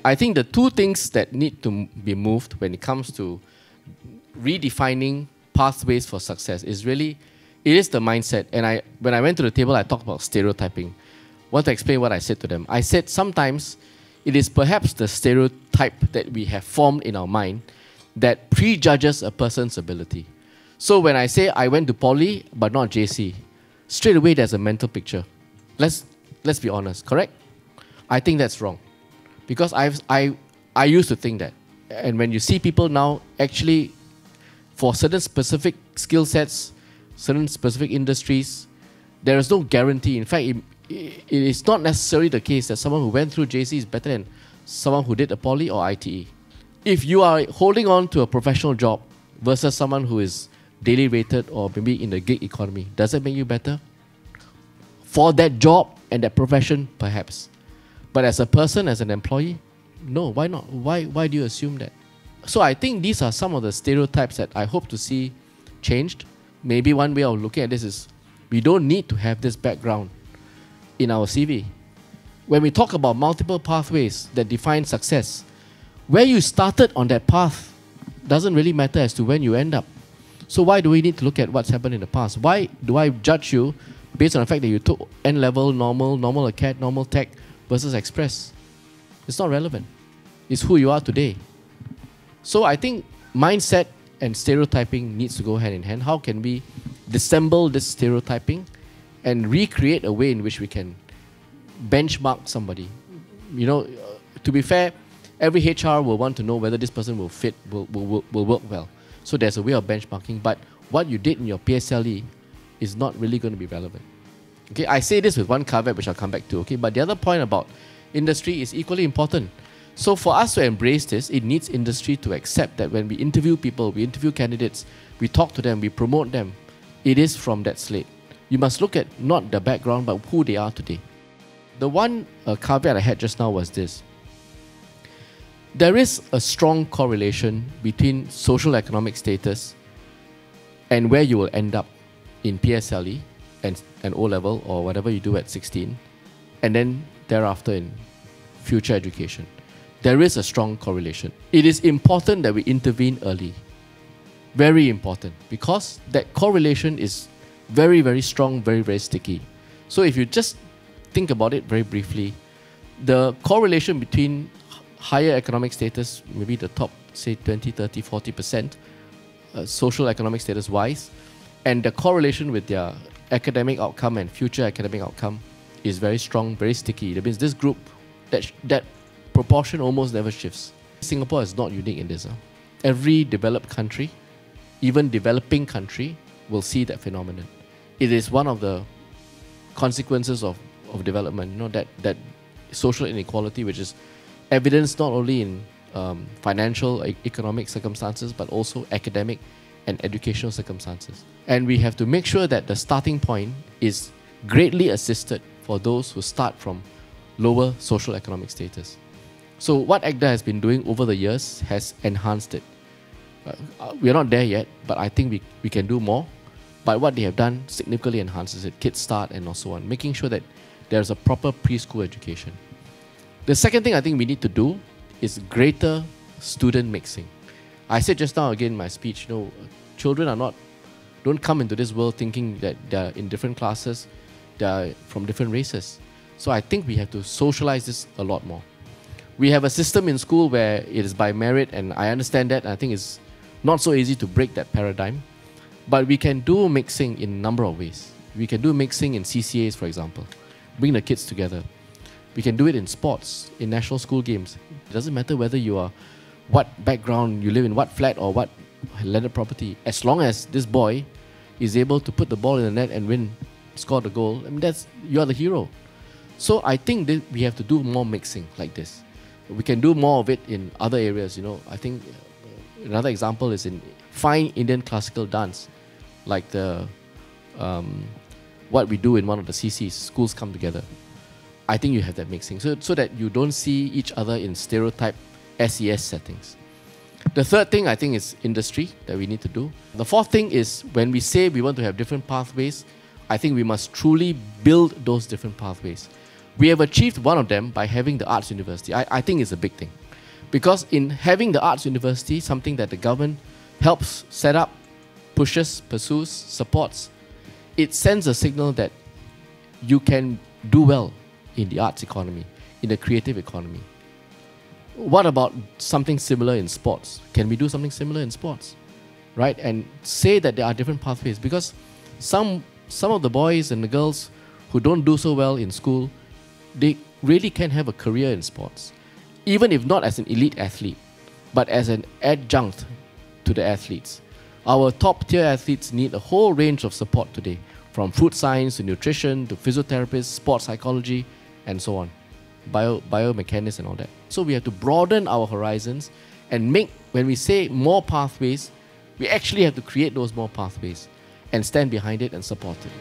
I think the two things that need to be moved when it comes to redefining pathways for success is really, it is the mindset. And when I went to the table, I talked about stereotyping. I want to explain what I said to them. I said sometimes it is perhaps the stereotype that we have formed in our mind that prejudges a person's ability. So when I say I went to poly but not JC, straight away there's a mental picture. Let's be honest, correct? I think that's wrong. Because I used to think that. And when you see people now, actually, for certain specific skill sets, certain specific industries, there is no guarantee. In fact, it is not necessarily the case that someone who went through JC is better than someone who did a poly or ITE. If you are holding on to a professional job versus someone who is daily rated or maybe in the gig economy, does it make you better? For that job and that profession, perhaps. But as a person, as an employee, no, why not? Why do you assume that? So I think these are some of the stereotypes that I hope to see changed. Maybe one way of looking at this is we don't need to have this background in our CV. When we talk about multiple pathways that define success, where you started on that path doesn't really matter as to when you end up. So why do we need to look at what's happened in the past? Why do I judge you based on the fact that you took N-level, normal acad, normal tech versus express? It's not relevant. It's who you are today. So I think mindset and stereotyping needs to go hand in hand. How can we dissemble this stereotyping and recreate a way in which we can benchmark somebody? You know, to be fair, every HR will want to know whether this person will fit, will work well. So there's a way of benchmarking, but what you did in your PSLE is not really going to be relevant. Okay, I say this with one caveat which I'll come back to, okay, but the other point about industry is equally important. So for us to embrace this, it needs industry to accept that when we interview people, we interview candidates, we talk to them, we promote them, it is from that slate. You must look at not the background, but who they are today. The one caveat I had just now was this. There is a strong correlation between social economic status and where you will end up in PSLE and O-level or whatever you do at 16, and then thereafter in future education. There is a strong correlation. It is important that we intervene early. Very important, because that correlation is very, very strong, very, very sticky. So if you just think about it very briefly, the correlation between higher economic status, maybe the top, say 20, 30, 40%, social economic status wise, and the correlation with their academic outcome and future academic outcome is very strong, very sticky. That means this group, that proportion almost never shifts. Singapore is not unique in this. Every developed country, even developing country, will see that phenomenon. It is one of the consequences of development, you know, that social inequality, which is evidenced not only in financial, economic circumstances, but also academic and educational circumstances. And we have to make sure that the starting point is greatly assisted for those who start from lower social economic status. So what ACDA has been doing over the years has enhanced it. We are not there yet, but I think we can do more. But what they have done significantly enhances it, Kids Start and so on, making sure that there's a proper preschool education. The second thing I think we need to do is greater student mixing. I said just now again in my speech, you know, children don't come into this world thinking that they're in different classes, they're from different races. So I think we have to socialize this a lot more. We have a system in school where it is by merit, and I understand that, and I think it's not so easy to break that paradigm. But we can do mixing in a number of ways. We can do mixing in CCAs, for example. Bring the kids together. We can do it in sports, in national school games. It doesn't matter whether you are, what background you live in, what flat or what landed property. As long as this boy is able to put the ball in the net and score the goal, I mean, you are the hero. So I think that we have to do more mixing like this. We can do more of it in other areas, you know. I think another example is in fine Indian classical dance, like what we do in one of the CCs, schools come together. I think you have that mixing, so that you don't see each other in stereotype SES settings. The third thing I think is industry that we need to do. The fourth thing is when we say we want to have different pathways, I think we must truly build those different pathways. We have achieved one of them by having the Arts University. I think it's a big thing. Because in having the Arts University, something that the government helps set up, pushes, pursues, supports, it sends a signal that you can do well in the arts economy, in the creative economy. What about something similar in sports? Can we do something similar in sports? Right? And say that there are different pathways, because some of the boys and the girls who don't do so well in school, they really can have a career in sports, even if not as an elite athlete, but as an adjunct to the athletes. Our top tier athletes need a whole range of support today, from food science to nutrition to physiotherapists, sports psychology, and so on, biomechanics and all that. So we have to broaden our horizons and make, when we say more pathways, we actually have to create those more pathways and stand behind it and support it.